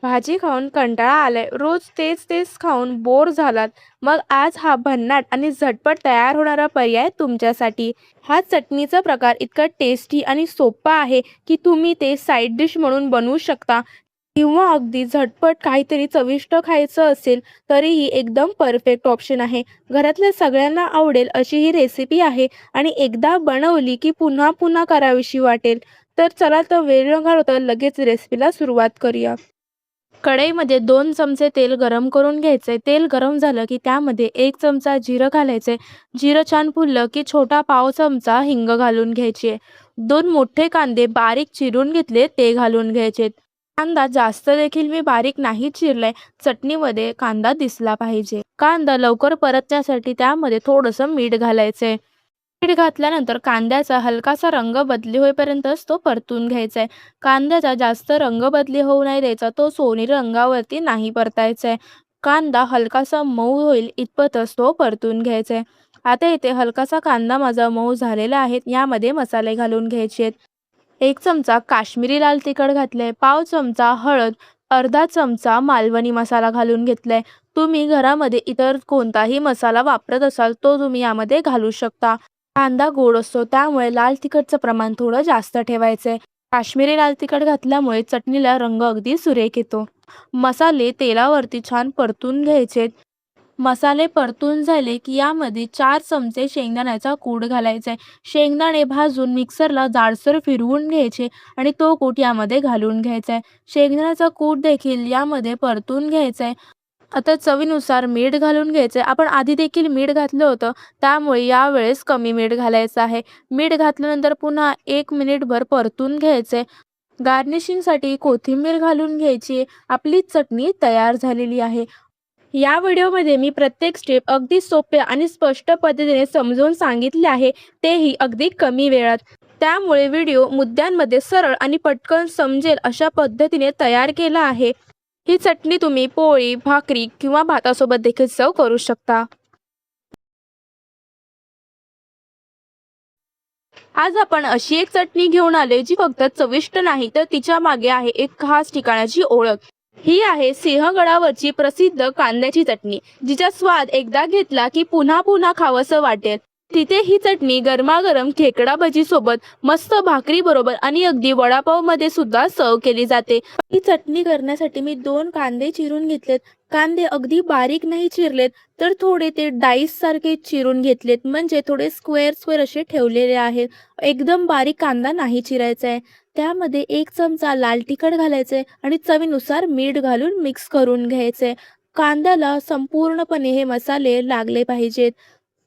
भाजी खाऊन कंटाळा आलाय, रोज तेच तेच खाऊन बोर झालात, मग आज हा भन्नाट आणि झटपट तयार होणारा पर्याय तुमच्यासाठी. हा चटणीचा प्रकार इतका टेस्टी आणि सोपा आहे की तुम्ही ते साईड डिश म्हणून बनवू शकता किंवा अगदी झटपट काहीतरी चविष्ट खायचं असेल तरीही एकदम परफेक्ट ऑप्शन आहे. घरातल्या सगळ्यांना आवडेल अशी ही रेसिपी आहे आणि एकदा बनवली की पुन्हा पुन्हा करावीशी वाटेल. तर चला, तर वेळ न घालवता लगेच रेसिपीला सुरुवात करूया. कढईमध्ये 2 चमचे तेल गरम करून घ्यायचे. तेल गरम झालं की त्यामध्ये 1 चमचा जिरं घालायचे. जिरं छान फुललं की छोटा पाव चमचा हिंग घालून घ्यायची. 2 मोठे कांदे बारीक चिरून घेतले ते घालून घ्यायचे. कांदा जास्त देखील मी बारीक नाही चिरलाय, चटणीमध्ये कांदा दिसला पाहिजे. कांदा लवकर परतण्यासाठी त्यामध्ये थोडंसं मीठ घालायचंय. मीठ घातल्यानंतर कांद्याचा हलकासा रंग बदली होईपर्यंतच तो परतून घ्यायचा आहे. कांद्याचा जास्त रंग बदली होऊ नाही द्यायचा, तो सोनेरी रंगावरती नाही परतायचा आहे. कांदा हलकासा मऊ होईल इतपतच तो परतून घ्यायचा आहे. आता इथे हलकासा कांदा माझा मऊ झालेला आहे. यामध्ये मसाले घालून घ्यायचे आहेत. 1 चमचा काश्मीरी लाल तिखट घातले, पाव चमचा हळद, अर्धा चमचा मालवणी मसाला घालून घेतलाय. तुम्ही घरामध्ये इतर कोणताही मसाला वापरत असाल तो तुम्ही यामध्ये घालू शकता. कांदा गोड असतो त्यामुळे लाल तिखटचं प्रमाण थोडं जास्त ठेवायचंय. काश्मीरी लाल तिखट घातल्यामुळे चटणीला रंग अगदी सुरेख येतो. मसाले तेलावरती छान परतून घ्यायचे. मसाले परतून झाले की यामध्ये 4 चमचे शेंगदाण्याचा कूट घालायचा आहे. शेंगदाणे भाजून मिक्सरला जाडसर फिरवून घ्यायचे आणि तो कूट यामध्ये घालून घ्यायचा आहे. शेंगदाण्याचा कूट देखील यामध्ये परतून घ्यायचा आहे. आता चवीनुसार मीठ घालून घ्यायचं. आपण आधी देखील मीठ घातलं होतं त्यामुळे यावेळेस कमी मीठ घालायचं आहे. मीठ घातल्यानंतर पुन्हा 1 मिनिटभर परतून घ्यायचे. गार्निशिंगसाठी कोथिंबीर घालून घ्यायची. आपली चटणी तयार झालेली आहे. या व्हिडिओमध्ये मी प्रत्येक स्टेप अगदी सोप्या आणि स्पष्ट पद्धतीने समजावून सांगितले आहे, तेही अगदी कमी वेळात. त्यामुळे व्हिडिओ मुद्द्यांमध्ये सरळ आणि पटकन समजेल अशा पद्धतीने तयार केला आहे. ही चटणी तुम्ही पोळी, भाकरी किंवा भातासोबत देखील सर्व्ह करू शकता. आज आपण अशी एक चटणी घेऊन आलोय जी फक्त चविष्ट नाही तर तिच्या मागे आहे एक खास ठिकाणाची ओळख. ही आहे सिंहगडावरची प्रसिद्ध कांद्याची चटणी, जिचा स्वाद एकदा घेतला की पुन्हा पुन्हा खावंसं वाटेल. तिथे ही चटणी गरमागरम खेकडा भजी सोबत, मस्त भाकरी बरोबर आणि अगदी वडापाव मध्ये सुद्धा सर्व केली जाते. ही चटणी करण्यासाठी मी 2 कांदे चिरून घेतलेत. कांदे अगदी बारीक नाही चिरलेत, तर थोडे ते डाईस सारखे चिरून घेतलेत, म्हणजे थोडे स्क्वेअर स्क्वेअर असे ठेवलेले आहेत. एकदम बारीक कांदा नाही चिरायचा आहे. त्यामध्ये 1 चमचा लाल तिखट घालायचे आणि चवीनुसार मीठ घालून मिक्स करून घ्यायचे. कांद्याला संपूर्णपणे हे मसाले लागले पाहिजेत.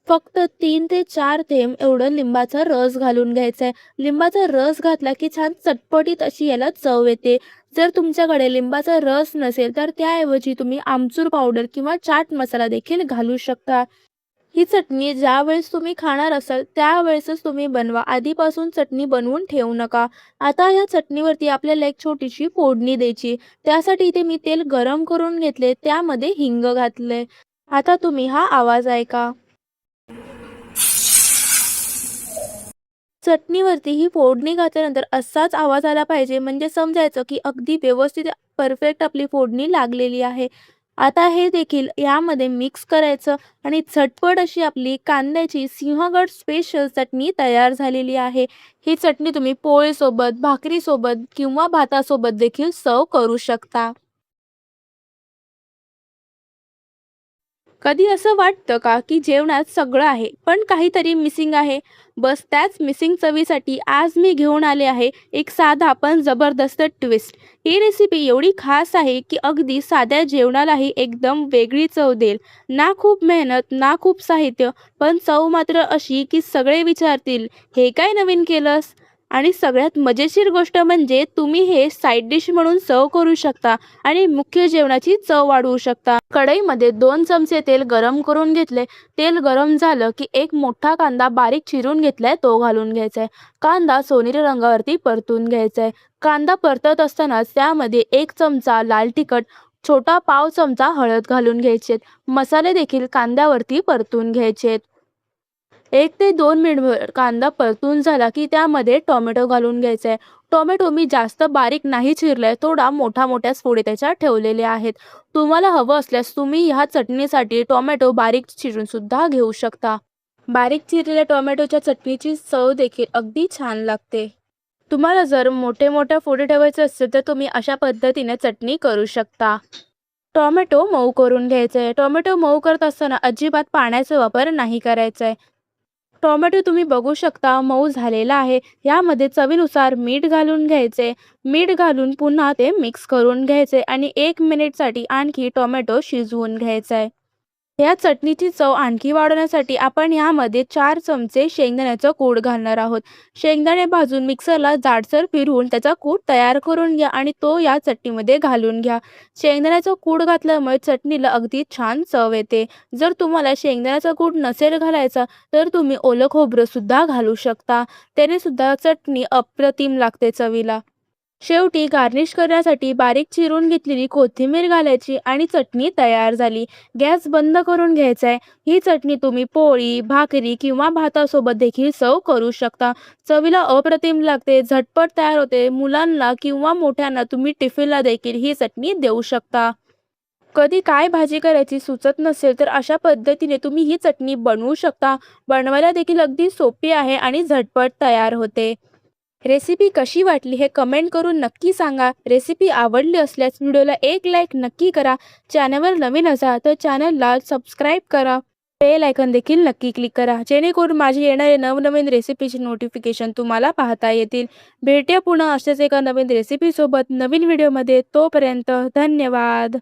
फक्त 3 ते 4 थेंब एवढं लिंबाचा रस घालून घ्यायचा आहे. लिंबाचा रस घातला की छान चटपटीत अशी याला चव येते. जर तुमच्याकडे लिंबाचा रस नसेल तर त्याऐवजी तुम्ही आमचूर पावडर किंवा चाट मसाला देखील घालू शकता. ही चटणी ज्यावेळेस तुम्ही खाणार असाल त्यावेळेसच तुम्ही बनवा. आधीपासून चटणी बनवून ठेवू नका. आता या चटणीवरती आपल्याला एक छोटीशी फोडणी द्यायची. त्यासाठी इथे मी तेल गरम करून घेतले, त्यामध्ये हिंग घातले. आता तुम्ही हा आवाज ऐका. चटणीवरती ही फोडणी घातल्यानंतर असाच आवाज आला पाहिजे, म्हणजे समजायचं की अगदी व्यवस्थित परफेक्ट आपली फोडणी लागलेली आहे. आता हे देखील यामध्ये मिक्स करायचं आणि झटपट अशी आपली कांद्याची सिंहगड स्पेशल चटणी तयार झालेली आहे. ही चटणी तुम्ही पोळीसोबत, भाकरीसोबत किंवा भातासोबत देखील सर्व करू शकता. कधी असं वाटतं का की जेवणात सगळं आहे पण काहीतरी मिसिंग आहे? बस त्याच मिसिंग चवीसाठी आज मी घेऊन आले आहे एक साधा पण जबरदस्त ट्विस्ट. ही रेसिपी एवढी खास आहे की अगदी साध्या जेवणालाही एकदम वेगळी चव देईल. ना खूप मेहनत, ना खूप साहित्य, पण चव मात्र अशी की सगळे विचारतील, हे काय नवीन केलंस? आणि सगळ्यात मजेशीर गोष्ट म्हणजे तुम्ही हे साईड डिश म्हणून सर्व करू शकता आणि मुख्य जेवणाची चव वाढवू शकता. कढईमध्ये 2 चमचे तेल गरम करून घेतले. तेल गरम झालं की एक मोठा कांदा बारीक चिरून घेतलाय तो घालून घ्यायचा आहे. कांदा सोनेरी रंगावरती परतून घ्यायचा आहे. कांदा परतत असतानाच त्यामध्ये 1 चमचा लाल तिखट, छोटा पाव चमचा हळद घालून घ्यायचे. मसाले देखील कांद्यावरती परतून घ्यायचे. 1 ते 2 मिनिटभर कांदा परतून झाला की त्यामध्ये टोमॅटो घालून घ्यायचा आहे. टोमॅटो मी जास्त बारीक नाही चिरलाय, थोडा मोठ्या फोडी त्याच्यात ठेवलेले आहेत. तुम्हाला हवं असल्यास तुम्ही ह्या चटणीसाठी टोमॅटो बारीक चिरून सुद्धा घेऊ शकता. बारीक चिरलेल्या टोमॅटोच्या चटणीची चव देखील अगदी छान लागते. तुम्हाला जर मोठ्या फोडी ठेवायचे असतील तर तुम्ही अशा पद्धतीने चटणी करू शकता. टोमॅटो मऊ करून घ्यायचे आहे. टोमॅटो मऊ करत असताना अजिबात पाण्याचा वापर नाही करायचा आहे. टोमॅटो तुम्ही बघू शकता मऊ झालेला आहे. यामध्ये चवीनुसार मीठ घालून घ्यायचे. मीठ घालून पुन्हा ते मिक्स करून घ्यायचे आणि 1 मिनिटसाठी आणखी टोमॅटो शिजवून घ्यायचा आहे. या चटणीची चव आणखी वाढवण्यासाठी आपण यामध्ये 4 चमचे शेंगदाण्याचं कूट घालणार आहोत. शेंगदाणे भाजून मिक्सरला जाडसर फिरवून त्याचा कूट तयार करून घ्या आणि तो या चटणीमध्ये घालून घ्या. शेंगदाण्याचा कूट घातल्यामुळे चटणीला अगदी छान चव येते. जर तुम्हाला शेंगदाण्याचा कूट नसेल घालायचा तर तुम्ही ओलं खोबरंसुद्धा घालू शकता. त्याने सुद्धा चटणी अप्रतिम लागते चवीला. शेवटी गार्निश करण्यासाठी बारीक चिरून घेतलेली कोथिंबीर घालायची आणि चटणी तयार झाली. गॅस बंद करून घ्यायचा आहे. ही चटणी तुम्ही पोळी, भाकरी किंवा भातासोबत देखील सर्व्ह करू शकता. चवीला अप्रतिम लागते, झटपट तयार होते. मुलांना किंवा मोठ्यांना तुम्ही टिफिनला देखील ही चटणी देऊ शकता. कधी काय भाजी करायची सुचत नसेल तर अशा पद्धतीने तुम्ही ही चटणी बनवू शकता. बनवायला देखील अगदी सोपी आहे आणि झटपट तयार होते. रेसिपी कशी वाटली हे कमेंट करून नक्की सांगा. रेसिपी आवडली असल्यास व्हिडिओला एक लाईक नक्की करा. चॅनलवर नवीन असाल तर चॅनलला सबस्क्राईब करा. बेल आयकॉन देखील नक्की क्लिक करा जेणेकरून माझे येणारे नवनवीन रेसिपीचे नोटिफिकेशन तुम्हाला पाहता येतील. भेटूया पुन्हा अशाच एका नवीन रेसिपीसोबत नवीन व्हिडिओमध्ये. तोपर्यंत धन्यवाद.